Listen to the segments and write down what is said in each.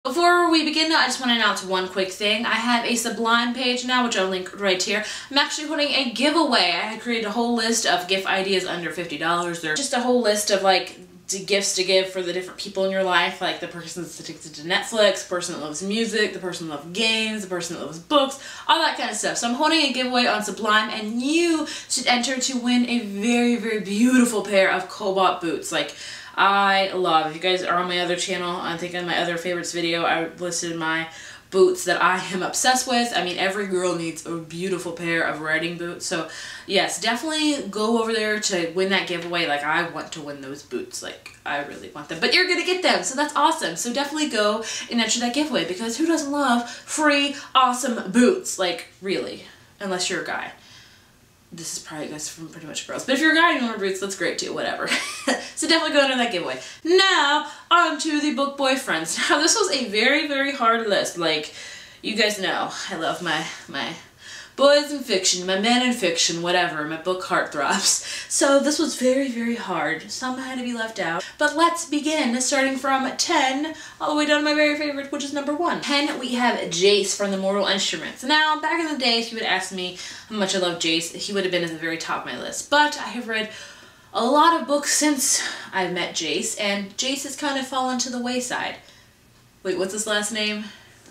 Before we begin, I just want to announce one quick thing. I have a Sublime page now, which I'll link right here. I'm actually putting a giveaway. I had created a whole list of gift ideas under $50. They're just a whole list of like gifts to give for the different people in your life, like the person that's addicted to Netflix, the person that loves music, the person that loves games, the person that loves books, all that kind of stuff. So I'm holding a giveaway on Sublime, and you should enter to win a very, very beautiful pair of COBALT boots. Like, I love, if you guys are on my other channel, I think in my other favorites video, I listed my boots that I am obsessed with. I mean, every girl needs a beautiful pair of riding boots. So yes, definitely go over there to win that giveaway. Like, I want to win those boots. Like, I really want them. But you're gonna get them, so that's awesome. So definitely go and enter that giveaway, because who doesn't love free, awesome boots? Like, really. Unless you're a guy. This is probably guys from pretty much girls. But if you're a guy and you want boots, that's great too, whatever. So definitely go into that giveaway. Now, on to the book boyfriends. Now, this was a very, very hard list. Like, you guys know, I love my boys in fiction, my men in fiction, whatever, my book heartthrobs. So this was very, very hard. Some had to be left out. But let's begin, starting from 10 all the way down to my very favorite, which is number 1. 10, we have Jace from the Mortal Instruments. Now, back in the day, if you would ask me how much I love Jace, he would have been at the very top of my list. But I have read a lot of books since I've met Jace, and Jace has kind of fallen to the wayside. Wait, what's his last name?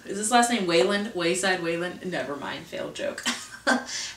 Is his last name Wayland? Wayside Wayland? Never mind, failed joke.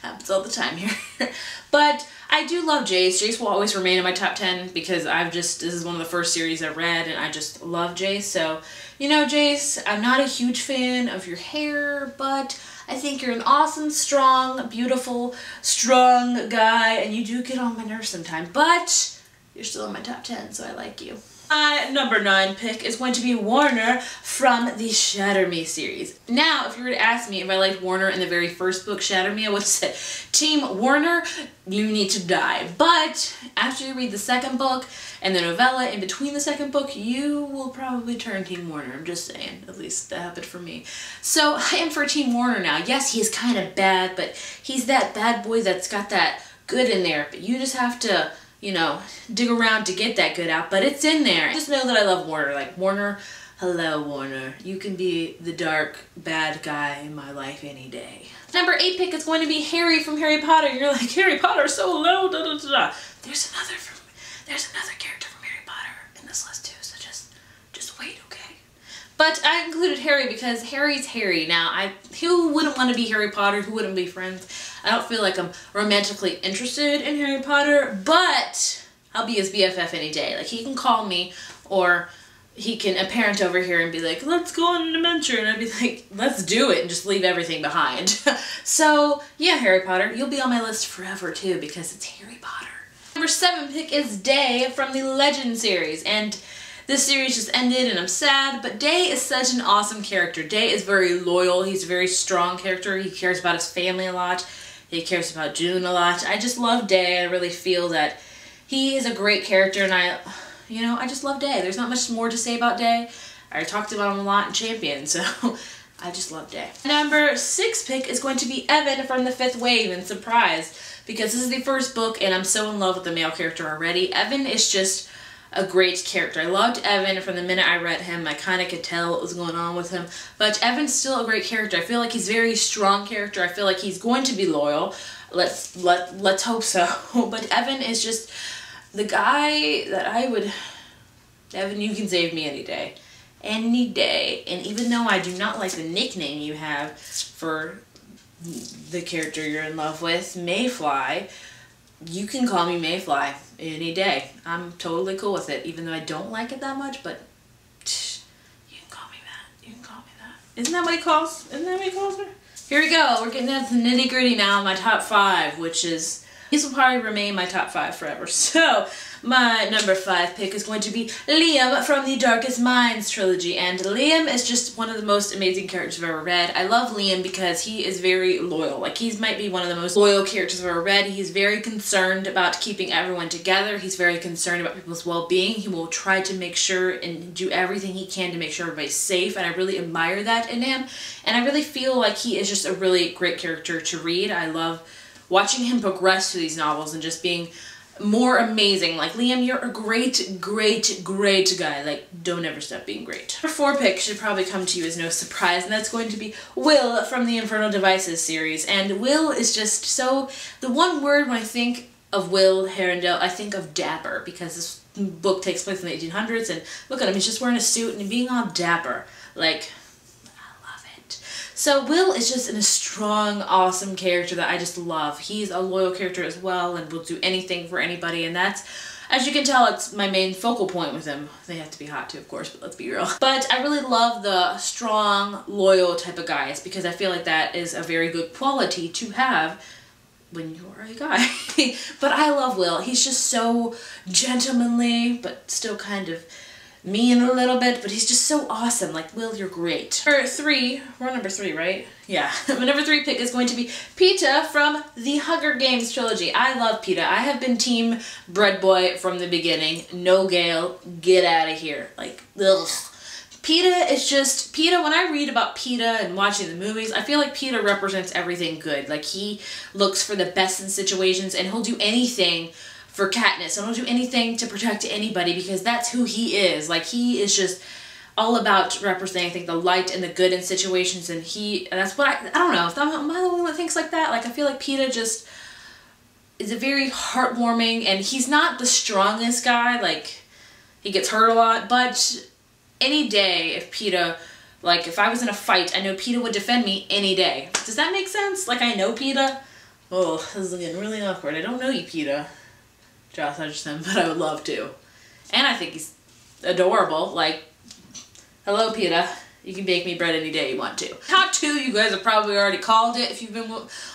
Happens all the time here. But I do love Jace. Jace will always remain in my top 10 because this is one of the first series I read, and I just love Jace. So, you know, Jace, I'm not a huge fan of your hair, but I think you're an awesome, strong, beautiful, strong guy, and you do get on my nerves sometimes, but you're still in my top 10, so I like you. My number 9 pick is going to be Warner from the Shatter Me series. Now, if you were to ask me if I liked Warner in the very first book, Shatter Me, I would say, Team Warner, you need to die. But after you read the second book and the novella in between the second book, you will probably turn Team Warner. I'm just saying. At least that happened for me. So I am for Team Warner now. Yes, he's kind of bad, but he's that bad boy that's got that good in there. But you just have to, you know, dig around to get that good out, but it's in there. Just know that I love Warner. Like, Warner, hello Warner. You can be the dark, bad guy in my life any day. Number 8 pick is going to be Harry from Harry Potter. You're like, Harry Potter so low, da da da da. There's another character from Harry Potter in this list too, so just wait, okay? But I included Harry because Harry's Harry. Now, who wouldn't want to be Harry Potter? Who wouldn't be friends? I don't feel like I'm romantically interested in Harry Potter, but I'll be his BFF any day. Like, he can call me, or he can a parent over here and be like, let's go on an adventure, and I'd be like, let's do it, and just leave everything behind. So, yeah, Harry Potter, you'll be on my list forever too, because it's Harry Potter. Number 7 pick is Day from the Legend series, and this series just ended and I'm sad, but Day is such an awesome character. Day is very loyal. He's a very strong character. He cares about his family a lot. He cares about June a lot. I just love Day. I really feel that he is a great character, and I just love Day. There's not much more to say about Day. I already talked about him a lot in Champion, so I just love Day. Number 6 pick is going to be Evan from the 5th Wave, and surprise, because this is the first book and I'm so in love with the male character already. Evan is just a great character. I loved Evan from the minute I read him. I kind of could tell what was going on with him, but Evan's still a great character. I feel like he's a very strong character. I feel like he's going to be loyal. Let's hope so. But Evan is just the guy that I would... Evan, you can save me any day. Any day. And even though I do not like the nickname you have for the character you're in love with, Mayfly, you can call me Mayfly any day. I'm totally cool with it, even though I don't like it that much, but you can call me that. You can call me that. Isn't that what he calls? Isn't that what he calls her? Here we go. We're getting into the nitty gritty now. My top 5, which is, these will probably remain my top 5 forever. So, my number 5 pick is going to be Liam from the Darkest Minds trilogy, and Liam is just one of the most amazing characters I've ever read. I love Liam because he is very loyal. Like, he might be one of the most loyal characters I've ever read. He's very concerned about keeping everyone together. He's very concerned about people's well-being. He will try to make sure and do everything he can to make sure everybody's safe, and I really admire that in him. And I really feel like he is just a really great character to read. I love watching him progress through these novels and just being more amazing. Like, Liam, you're a great, great, great guy. Like, don't ever stop being great. Our 4 pick should probably come to you as no surprise, and that's going to be Will from the Infernal Devices series. And Will is just so, the one word when I think of Will Herondale, I think of dapper, because this book takes place in the 1800s, and look at him, he's just wearing a suit and being all dapper. Like, I love it. So Will is just a strong, awesome character that I just love. He's a loyal character as well and will do anything for anybody, and that's, as you can tell, it's my main focal point with him. They have to be hot too, of course, but let's be real. But I really love the strong, loyal type of guys, because I feel like that is a very good quality to have when you're a guy. But I love Will. He's just so gentlemanly, but still kind of mean a little bit, but he's just so awesome. Like, Will, you're great. For 3, we're on number 3, right? Yeah. My number 3 pick is going to be Peeta from the Hunger Games trilogy. I love Peeta. I have been team Bread Boy from the beginning. No Gale, get out of here. Like, ugh. Peeta is just, Peeta, when I read about Peeta and watching the movies, I feel like Peeta represents everything good. Like, he looks for the best in situations, and he'll do anything for Katniss, and he'll do anything to protect anybody, because that's who he is. Like, he is just all about representing, I think, the light and the good in situations, and that's what I don't know, am I the only one that thinks like that? Like, I feel like Peeta just is a very heartwarming, and he's not the strongest guy, like, he gets hurt a lot, but any day if Peeta, like, if I was in a fight, I know Peeta would defend me any day. Does that make sense? Like, I know Peeta. Oh, this is getting really awkward. I don't know you, Peeta. Josh Hutcherson, but I would love to. And I think he's adorable. Like, hello, Peeta. You can bake me bread any day you want to. Top 2, you guys have probably already called it. If you've been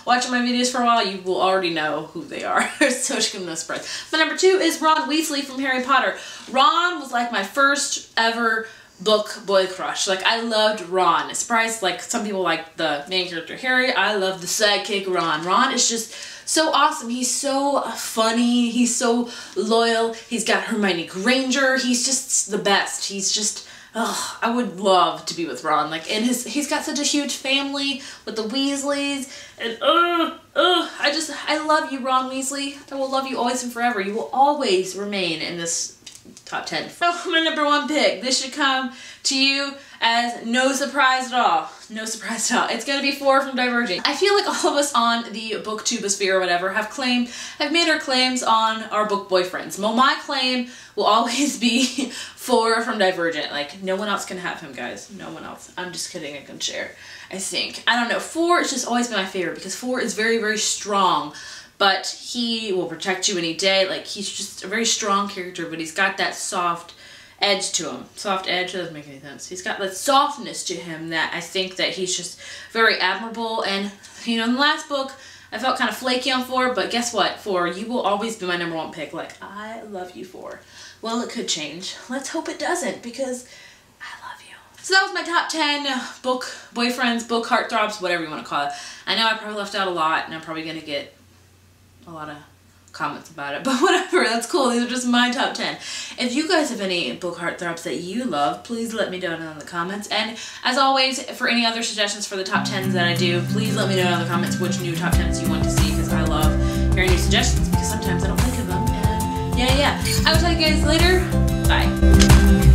watching my videos for a while, you will already know who they are. So it's no surprise. My number 2 is Ron Weasley from Harry Potter. Ron was like my first ever book boy crush. Like, I loved Ron. Surprised, like, some people like the main character Harry. I love the sidekick Ron. Ron is just so awesome. He's so funny. He's so loyal. He's got Hermione Granger. He's just the best. He's just, oh, I would love to be with Ron. Like, and he's got such a huge family with the Weasleys, and I love you, Ron Weasley. I will love you always and forever. You will always remain in this top 10. So my number 1 pick. This should come to you as no surprise at all. No surprise at all. It's gonna be 4 from Divergent. I feel like all of us on the booktubosphere or whatever have made our claims on our book boyfriends. Well, my claim will always be 4 from Divergent. Like, no one else can have him, guys. No one else. I'm just kidding. I can share, I think. I don't know. 4 has just always been my favorite, because 4 is very, very strong. But he will protect you any day. Like, he's just a very strong character, but he's got that soft edge to him. Soft edge, doesn't make any sense. He's got that softness to him that I think that he's just very admirable. And, you know, in the last book, I felt kind of flaky on 4, but guess what? 4, you will always be my number 1 pick. Like, I love you, 4. Well, it could change. Let's hope it doesn't, because I love you. So that was my top 10 book boyfriends, book heartthrobs, whatever you want to call it. I know I probably left out a lot, and I'm probably going to get a lot of comments about it, but whatever, that's cool. These are just my top 10. If you guys have any book heartthrobs that you love, please let me know in the comments. And as always, for any other suggestions for the top 10s that I do, please let me know in the comments which new top 10s you want to see, because I love hearing new suggestions, because sometimes I don't think of them. And yeah. I will tell you guys later. Bye.